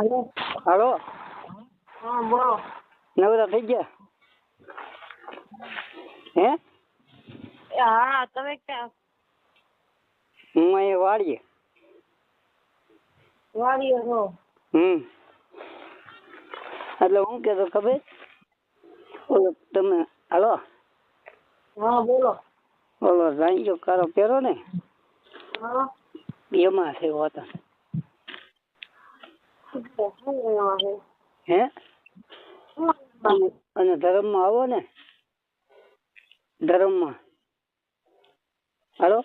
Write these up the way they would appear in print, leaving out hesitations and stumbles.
Hello હાલો हाँ बोलो નવરા થઈ ગયા હે हाँ તમે ક્યાં હું અહીંયા વાડીએ વાડીએ છો એટલે હું કહેતો ખબર ઓલો તમે હાલો हाँ बोलो ઓલો રાંજો કારો પહેરો ને हाँ એમાં છે હોતા શું લેવા છે હે શું લેવા છે? અને ધર્મમાં આવો ને ધર્મમાં હાલો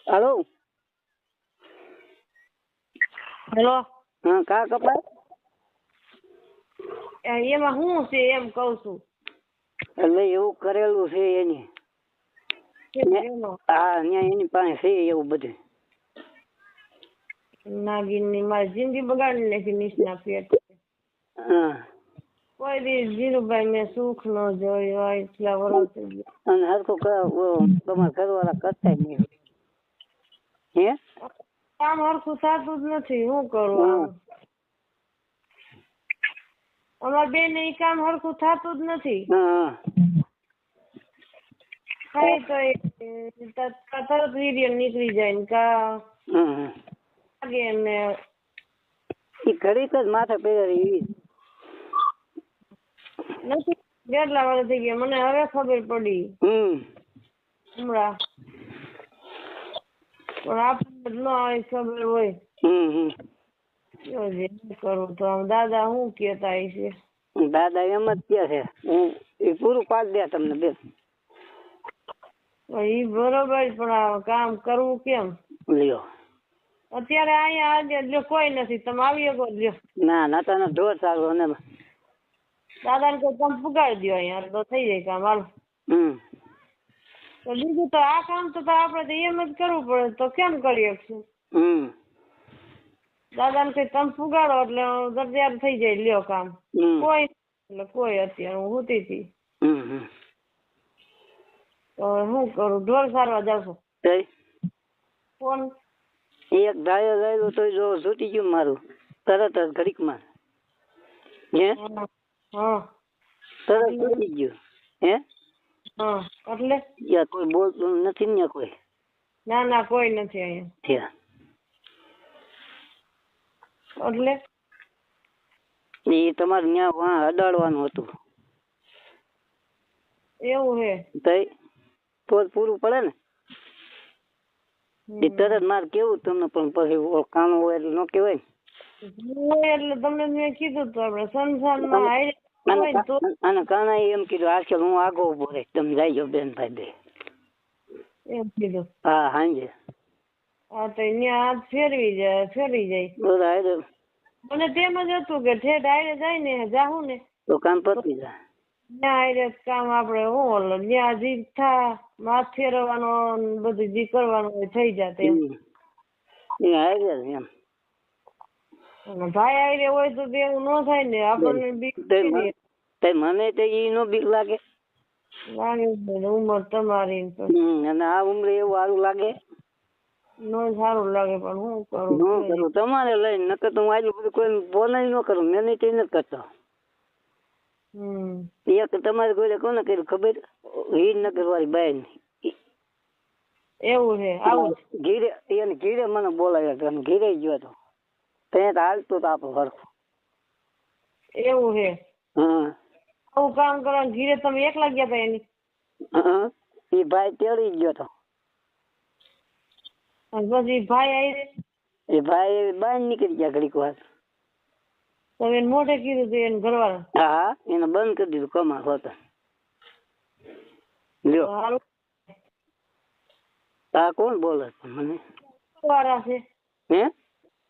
હાલો हेलो હા કા કપાય એમાં શું છે એમ કહું છું એટલે એવું કરેલું છે એની હા ત્યાં એની પાસે છે એવું બધું નાગીનની મારી જિંદગી બગાડી નાખી નિશના પેટ હા કોઈ દી જીરુભાઈ મેં સુખ ન જોયું હોય એટલા વર્ષ થઈ ગયા અને હરખું તમારા ઘરવાળા કરતા જ નહીં હે કામ હરખું થતું જ નથી શું કરું આમ અમાર બેન એ કામ હરખું થતું જ નથી હા ખાઈ તો તરત વિડીયો નીકળી જાય ને કા લાગે ને એ ઘડીક જ માથે પહેરી નથી કેટલા વર્ષ થઈ ગયા મને હવે ખબર પડી હમણાં પણ આપણને ન આવી ખબર હોય જે કરું તો આમ દાદા શું કેતા છે દાદા એમ જ કે છે હું એ પૂરું પાડી દે તમને બેન એ બરોબર પણ આ કામ કરવું કેમ લ્યો અત્યારે અહીંયા આજે લ્યો કોઈ નથી તમે આવી શકો લ્યો ના ના તને ઢોર સારું અને દાદા ને કોઈ તમે પુગાડી દો અહીંયા તો થઈ જાય કામ હાલો તો બીજું તો આ કામ તો આપણે એમ જ કરવું પડે તો કેમ કરી શકશું દાદા ને કઈ તમે પુગાડો એટલે તૈયાર થઈ જાય લ્યો કામ કોઈ એટલે કોઈ અત્યારે હું હુતી હતી તો શું કરું ઢોર સારવા જાવ છો ફોન એક ધાયો ગયેલું તો જો છૂટી ગયું મારું તરત જ ઘડીકમાં હે હા તરત છૂટી ગયું હે હા એટલે યા કોઈ બોલતું નથી ને કોઈ ના ના કોઈ નથી અહીંયા એટલે એ તમારે ત્યાં વાં અડાડવાનું હતું એવું હે તઈ તો જ પૂરું પડે ને એ તરત મારે કેવું તમને પણ પછી કામ હોય એટલે ન કહેવાય ને એટલે તમને મેં કીધું તો આપણે સંસારમાં અને કાના એમ કીધું આજકાલ હું આગો ઉભો રહીશ તમે જાયજો બેન ભાઈ બે એમ કીધું હા હાંજે હા તો અહીંયા હાથ ફેરવી જાય બધા મને તેમ જ હતું કે ઠેઠ આયરે જાય ને જાહું ને તો કામ પતી જાય ત્યાં આયરે કામ આપણે હું ઓલો ત્યાં જી થા માથ ફેરવવાનો બધું જી કરવાનું હોય થઈ જાત એમ ભાઈ આયરે હોય તો એવું ન થાય ને આપણને બીક મને તો ઈ નો બીક લાગે ઉંમર તમારી અને આ ઉંમરે એવું સારું લાગે નો સારું લાગે પણ હું કરું તમારે લઈને નકર તો હું આટલું બધું કોઈ બોલાય ન કરું મેં નથી નથી કરતો એક તમારે કોઈ કોને કર્યું ખબર હિરનગર વાળી બાઈ એવું છે આવું ઘીરે એને ઘીરે મને બોલાવ્યો હતો ઘીરે ગયો હતો ત્યાં હાલતું તો આપણું હરખું એવું છે હા આવું કામ કરવાનું ઘીરે તમે એકલા ગયા હતા એની એ ભાઈ તેડી ગયો હતો પછી ભાઈ આવી એ ભાઈ બહાર નીકળી ગયા ઘડીક વાર તમે એને મોઢે કીધું હતું એને ઘરવાળા હા એને બંધ કરી દીધું કમા હોતા લ્યો હા કોણ બોલે મને વાળા છે હે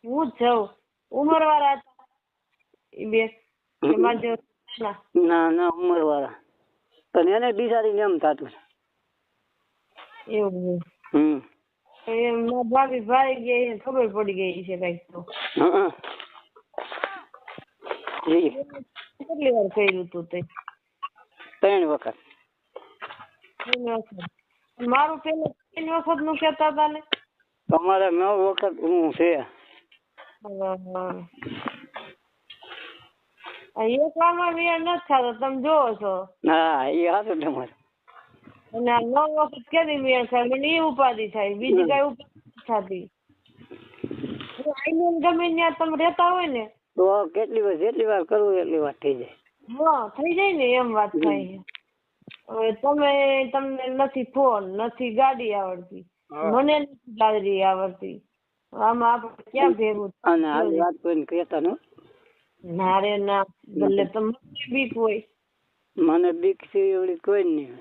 હું જ છું ઉંમર વાળા હતા એ બે ના ના ઉંમર વાળા પણ એને બિચારીને એમ થતું એવું એમ ભાભી ભાઈ ગયા ખબર પડી ગઈ છે કઈક તો કેટલી વાર કર્યું હતું તે 3 વખત મારું પેલું 3 વખત નું કેતા હતા ને તમારે 9 વખત હું છે એક વારમાં મેળ નથી થતો, તમે જોવો છો. હા એ હાથું તમારે. અને આ 9 વખત કેદી મેળ થાય, મને એ ઉપાધિ થાય, બીજી કઈ ઉપાધિ થતી. આઈને ગમે ત્યાં તમે રહેતા હોય ને તો જેટલી વાર કરવું એટલી વાર થઈ જાય. હા થઈ જાય ને, એમ વાત થાય. હવે તમને નથી ફોન, નથી ગાડી આવડતી, મને નથી ગાડી આવડતી, આમાં આપણે ક્યાં ભેગું? અને આ વાત કોઈને કહેતા ન. ના રે ના, ભલે તમને બીક હોય. મને બીક છે એવડી કોઈ નહીં.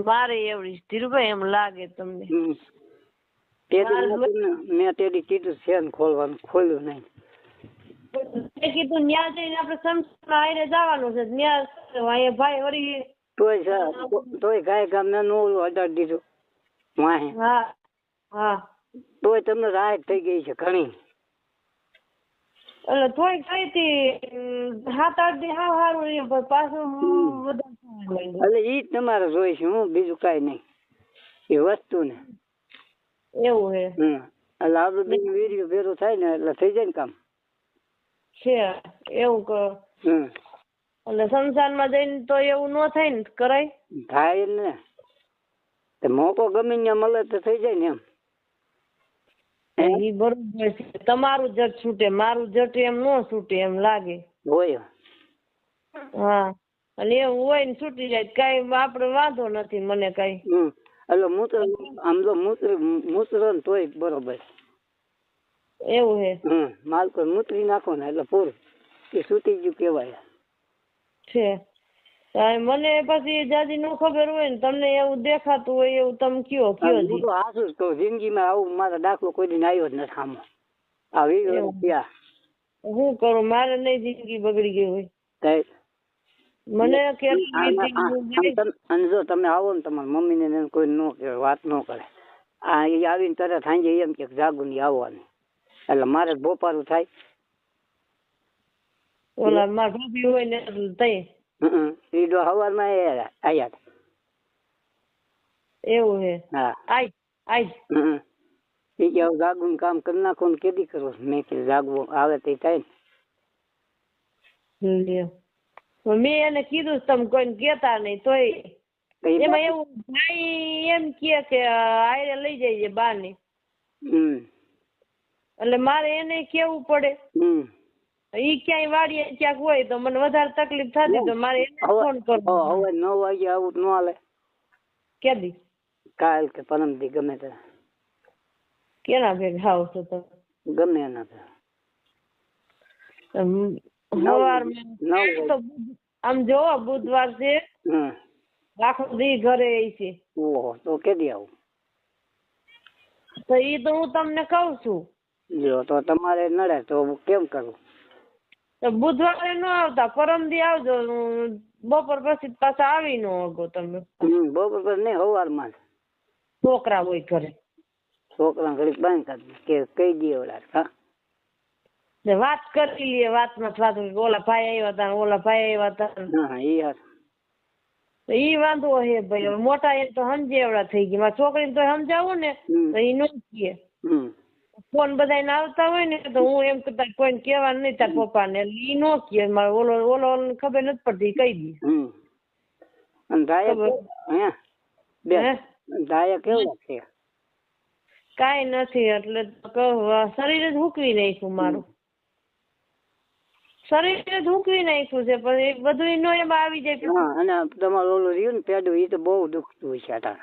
મારે એવડી ધીરુભાઈ એમ લાગે તમને. મેં તેડી કીધું છે ને ખોલવાનું, ખોલ્યું નહીં. મેં કીધું ન્યા જઈને આપણે સમસમાં આઈને જવાનું છે, ન્યા અહીંયા ભાઈ વળી તોય ગાય ગામને નો અડાડી દીધું વાહે. હા હા, તોય તમને રાહત થઈ ગઈ છે ઘણી. એટલે થોડી કઈ હતી 7-8 દી સારું પાછું એટલે ઈ તમારે જોઈશે, હું બીજું કઈ નહીં એ વસ્તુ ને. એવું હે. એટલે આપડે બીજું વીડિયો ભેરો થાય ને એટલે થઈ જાય ને કામ છે એવું કરો. એટલે સંસારમાં જઈને તો એવું ન થાય ને, કરાય થાય ને. મોકો ગમે ત્યાં મળે તો થઈ જાય ને એમ. ઈ બરોબર છે. તમારું જટ છૂટે, મારું જટ એમ ન છૂટે એમ લાગે. હોય. હા, અને એવું હોય ને છૂટી જાય કઈ આપડે વાંધો નથી મને કઈ. એટલે આમ તો મૂત્ર ને તોય બરોબર. એવું હે. માલકો મૂતરી નાખો ને એટલે પૂરું, એ છૂટી ગયું કેવાય છે. મને પછી જાજી નો ખબર હોય ને, તમને એવું દેખાતું હોય એવું તમે કયો હું તો હાસું તો જિંદગીમાં આવું મારો દાખલો કોઈ દિન આવ્યો જ નથી સામો. શું કરું, મારે નહીં જિંદગી બગડી ગઈ હોય. મને અને જો તમે આવો ને તમારા મમ્મી ને કોઈ નો વાત ન કરે, આ આવીને તરત સાંજે એમ કે જાગુની આવવાની, એટલે મારે બોપારું થાય. ઓલા મારા ભાભી હોય ને તઈ ઈડો હવારમાં આયા. એવું હે. હા આજ એ કે જાગવું કામ કરી નાખો ને કેદી કરો. મેં કે જાગવું આવે તે થાય ને. મેં એને કીધું તમે કોઈને કેતા નહીં, તોય એમાં એવું ભાઈ એમ કે આયરે લઈ જઈએ બા ને. એટલે મારે એને કેવું પડે. ઈ ક્યાંય વાડીએ ક્યાંક હોય તો મને વધારે તકલીફ થતી, તો મારે એને ફોન કરવો. હવે 9 વાગે આવું ન હાલે. કેદી? કાલ કે પરમ દી ગમે તે. કેના ભેગા આવો છો તમે? ગમે એના આમ જોવો બુધવાર છે, આખો દી ઘરે છે. ઓહો, તો કેદી આવું? તો ઈ તો હું તમને કઉ છું. જો તો તમારે નડે તો કેમ કરવું? તો બુધવારે ન આવતા, પરમ દી આવજો. બપોર પછી પાછા આવી નો આગો તમે. બપોર પછી નહીં, સવારમાં. છોકરા હોય ઘરે. છોકરા ઘડીક બાંધ કે કહી દે ઓલા. હા, વાત કરી લઈએ, વાતમાં વાત. ઓલા ભાઈ આવ્યા હતા. ઈ વાંધો હે ભાઈ. મોટા એમ તો સમજે એવડા થઈ ગયા. મારી છોકરીને તો સમજાવું ને તો ઈ નો કહે. ફોન બધા આવતા હોય ને તો હું એમ કરતા કોઈને કેવાનું નહીં તાર પપ્પા ને, ઈ નો કહે. મારે ઓલો ખબર નથી પડતી, કહી દે. કઈ નથી, એટલે શરીર જ હૂકવી નાખ્યું મારું. શરીર જ હૂકવી નાખ્યું છે, પછી બધું નો એમાં આવી જાય. અને તમારું ઓલું રહ્યું ને પેડું, એ તો બહુ દુખતું હોય છે એટલે.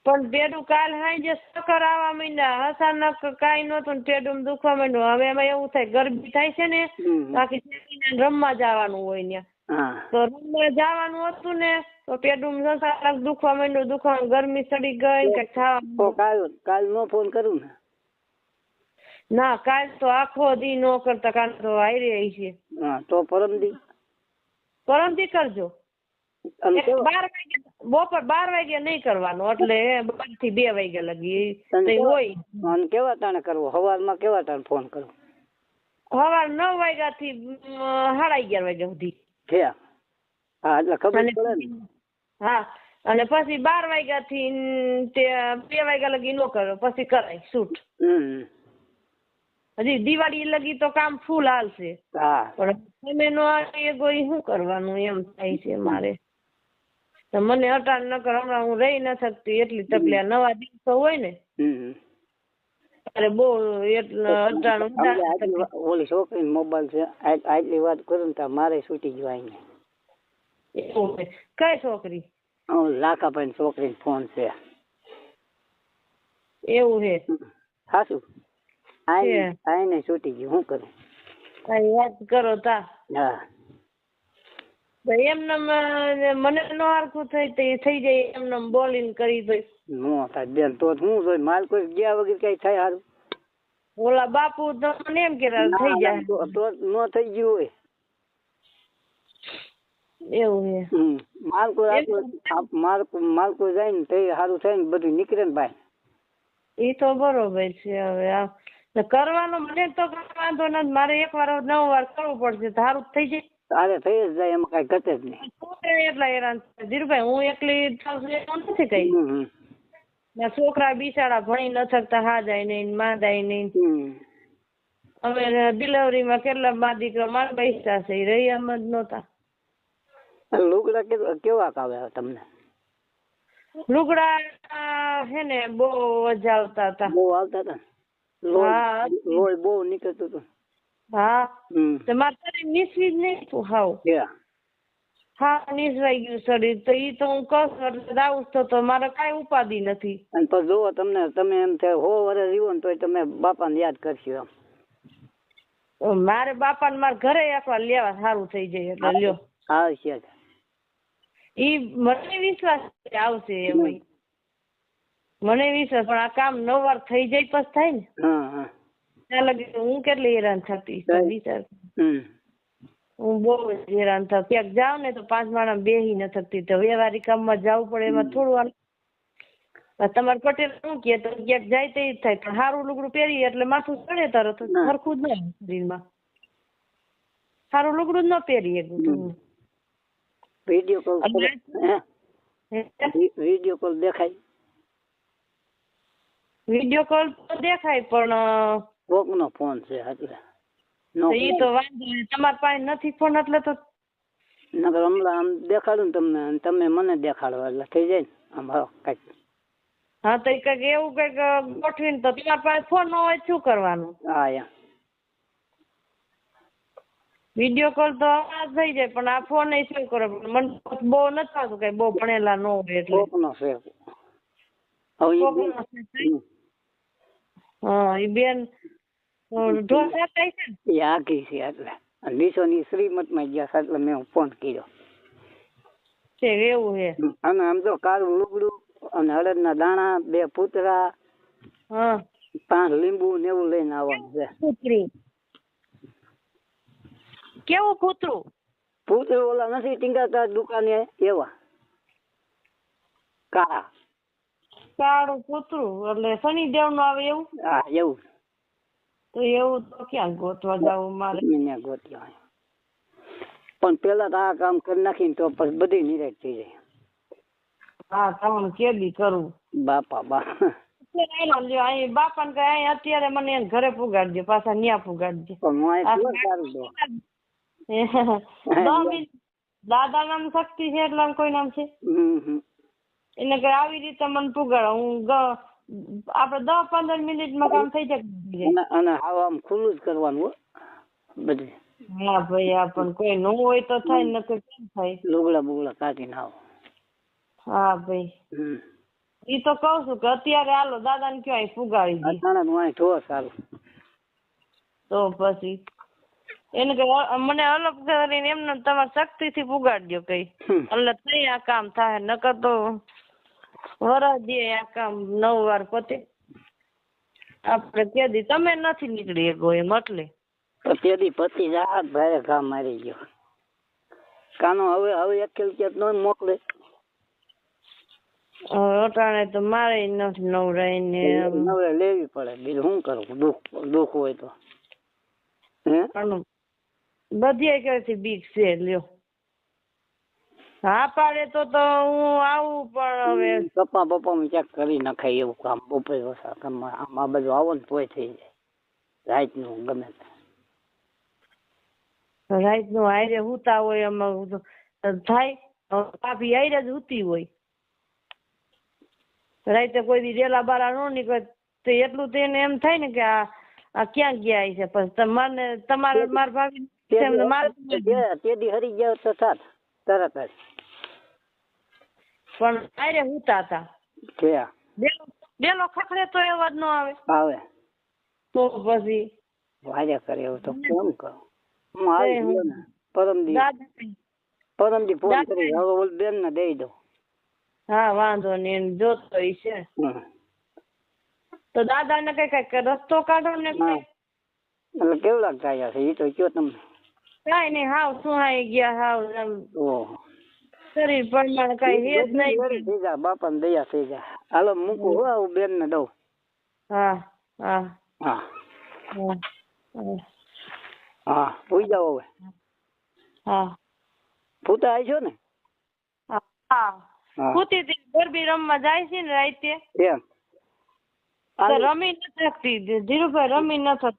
પણ પેડું કાલ સાંજે ચક્કર આવવા માંડ્યા, અચાનક કઈ નતું, પેડું દુખવા માંડ્યું. હવે એમાં એવું થાય, ગરમી થાય છે ને, બાકી રમવા જવાનું હોય ત્યાં, તો રમવા જવાનું હતું ને તો પેડું દુખવા માંડ્યું. ગરમી ચડી ગઈ. કાલ નો ફોન કરું ને? ના, કાલ તો આખો દી નો કરતા, કાલ તો આયરે છે. તો પરમથી કરજો. 12 વાગે, બપોર 12 વાગે નહીં કરવાનો, એટલે 12 થી 2 વાગ્યા લગી હોય. કેવા ટાણે કરવો? સવારમાં કેવા ટાણે ફોન કરવો? સવાર 9 વાગ્યા થી 11:30 વાગ્યા સુધી. હા, એટલે ખબર પડે ને. હા, અને પછી 12 વાગ્યાથી તે 2 વાગ્યા લગી નો કરો, પછી કરાય શૂટ. હજી દિવાળી લગી તો કામ ફૂલ હાલશે. પણ તમે નો આવે કોઈ શું કરવાનું એમ થાય છે મારે. તો મને અટાણ ન કર, હમણાં હું રહી ન શકતી એટલી તકલીફ. નવા દિવસો હોય ને અરે બહુ અટાણ ઓલી છોકરી મોબાઈલ છે આટલી વાત કરું ને મારે છૂટી જવાય ને. એવું કઈ છોકરી? લાખાભાઈ છોકરી ફોન છે. એવું છે? સાચું આઈને છૂટી ગયું, શું કરું? કઈ વાત કરો તા. હા એમને મને નો હરખું થઈ જાય એમને બોલીને કરી દઈ નો થાય બેન. તો હું જોઈ માલ કોઈ ગયા વગર કઈ થાય સારું? ઓલા બાપુ તો મને એમ કે થઈ જાય તો નો થઈ ગયું હોય. એવું છે? માલ કોઈ જાય ને તો સારું થાય ને, બધું નીકળે ને ભાઈ. એ તો બરોબર છે. હવે કરવાનો મને તો વાંધો નથી, મારે 1 વાર 9 વાર કરવું પડશે, સારું થઈ જાય. તારે થઈ જ જાય, એમાં કઈ ઘટે જ નહીં. એટલા હેરાન ધીરુભાઈ, હું એકલી નથી કઈ. છોકરા બિચારા ભણી ન શકતા, હા જાય નહીં, માં જાય નહીં. હવે ડિલિવરીમાં કેટલા મા દીકરા મારા પૈસા છે એ રહી એમ જ નહોતા. લુગડા કેવા આવે તમને? લુગડા હે ને બહુ જ આવતા હતા. બહુ આવતા હતા? લોહી બહુ નીકળતું હતું. હા મારે શરીર નીસવી જ નહીં તું હાવ. હા નીસવાઈ ગયું શરીર. તો ઈ તો હું કસ આવું તો મારે કઈ ઉપાધિ નથી. અને તો જુઓ તમે એમ થાય 100 વર્ષ જીવો ને તોય તમે બાપાને યાદ કરશો એમ. મારે બાપાને મારા ઘરે એકવાર લેવા સારું થઈ જાય એટલે લ્યો. આવશે ઈ મને વિશ્વાસ આવશે એમ. મને વિશ્વાસ, પણ આ કામ 9 વાર થઈ જાય પછી થાય ને. ત્યાં લગી હું કેટલી હેરાન થતી વિચાર. હું બહુ હેરાન થાવ. ક્યાંક જાવ ને તો 5 માણસ બેહી ન થતી. તો વ્યવહારિક કામમાં જવું પડે, એમાં થોડું તમારે પટેલ શું કે તો ક્યાંક જાય તે જ થાય. પણ સારું લુગડું પહેરી એટલે માથું ચડે તરત, સરખું જ ન શરીરમાં. સારું લુગડું જ ન પહેરીએ. વિડીયો કોલ દેખાય? વિડીયો કોલ તો દેખાય, પણ કોકનો ફોન છે એટલે ઈ તો વાંધો નહીં. તમારા પાસે નથી ફોન એટલે તો નકર હમણાં આમ દેખાડું ને તમને, તમે મને દેખાડો એટલે થઈ જાય ને અમારો કઈક. હા તો કઈક એવું કઈક ગોઠવીને, તો તમારા પાસે ફોન ન હોય શું કરવાનું? હા એમ વિડીયો કોલ તો થઈ જાય, પણ આ ફોન એ શું કરો? મને બહુ નથી થતું કઈ, બહુ ભણેલા ન હોય એટલે. કોકનો છે. હા એ બેન ઢોસા થાય છે ને એ આખી છે એટલે નીચોની શ્રીમતમાં ગયા એટલે મેં ફોન કર્યો છે. એવું છે? અને આમ તો કાળું લુગડું અને હળદના દાણા, 2 પૂતરા, 5 લીંબુ ને એવું લઈને આવવાનું છે. કૂતરું? કેવું કૂતરું? પૂતરું ઓલા નથી ટીંગાતા દુકાને એવા કાળા. કાળું કૂતરું એટલે શનિદેવ નું આવે એવું? હા એવું. તો એવું તો ક્યાં ગોતવા જવું મારે? ગોત્યા પણ પેલા તો આ કામ કરી નાખીને તો પછી બધી નિરાશ થઈ જાય. હા તમને કેદી કરવું બાપા બાપા ને કઈ અત્યારે મને એને ઘરે પુગાડજો, પાછા ન્યા પુગાડજો. દાદા નામ શક્તિ છે એટલે કોઈ નામ છે એને કઈ આવી રીતે મને પુગાડો. હું આપડે 10-15 મિનિટમાં કામ થઈ જાય. અને આમ ખુલ્લું જ કરવાનું બધું. હા ભાઈ, આ પણ કોઈ ન હોય તો થાય, નકર કેમ થાય? લુગડા બુગડા કાઢીને આવો. હા ભાઈ ઈ તો કઉ છું કે અત્યારે હાલો દાદા ને કયો પુગાડી દી. તો પછી એને કઈ મને અલગ કરીને એમને તમારી શક્તિ થી પુગાડજો કઈ, એટલે થઈ આ કામ થાય. નકર તો વરસ દે આ કામ 9 વાર પતે. આપડે કેદી તમે નથી નીકળી ગયો એમ એટલે તેદી પતિ જાત ભાઈ કામ મારી ગયો. કાનો હવે અકેલ કે ન મોકલે. અટાણે તો મારે નથી નવરાય ને લેવી પડે. બીજું શું કરું? દુઃખ હોય તો બધી બીક છે લ્યો. હા પાડે તો હું આવું, પણ હવે પપ્પા પપ્પા ચેક કરી નખાય એવું કામ બપોર વસા આમ આ બધું આવો ને તોય થઈ જાય રાત નું ગમે રાત નું હારે હુતા હોય એમાં થાય. ભાભી હારે જ હુતી હોય, રાતે કોઈ દી રેલા બારા નો નીકળે તો એટલું તો એને એમ થાય ને કે આ ક્યાં ગયા છે. પછી તમારે માર ભાભી તેદી હરી ગયા તો થાત તરત જ, પણ હારે હુતા હતા. ડેલો ખખડે તો એ વાત નો આવે તો પછી વાજા કરે એવું તો કેમ કરો. હું આવી ગયો ને પરમદી ફોન કરી હવે બેન ને દઈ દો. હા વાંધો નહીં, જોતો છે તો દાદા ને કઈ રસ્તો કાઢો ને. એટલે કેવડા થયા છે એ તો કયો તમને. કઈ નઈ, હાવ સુહાઈ ગયા, હાવ શરીર પ્રમાણે કઈ હેજ નહીં. થઈ જા બાપા ને દયા થઈ જા. હાલો મૂકું હો, હું બેન ને દઉં. હા હા હા હા હા પૂઈ જાઓ હવે. હા પૂતા આવી છો ને. હા પૂતી ગરબી રમવા જાય છે ને રાતે. એમ રમી નથી શકતી ધીરુભાઈ, રમી નથી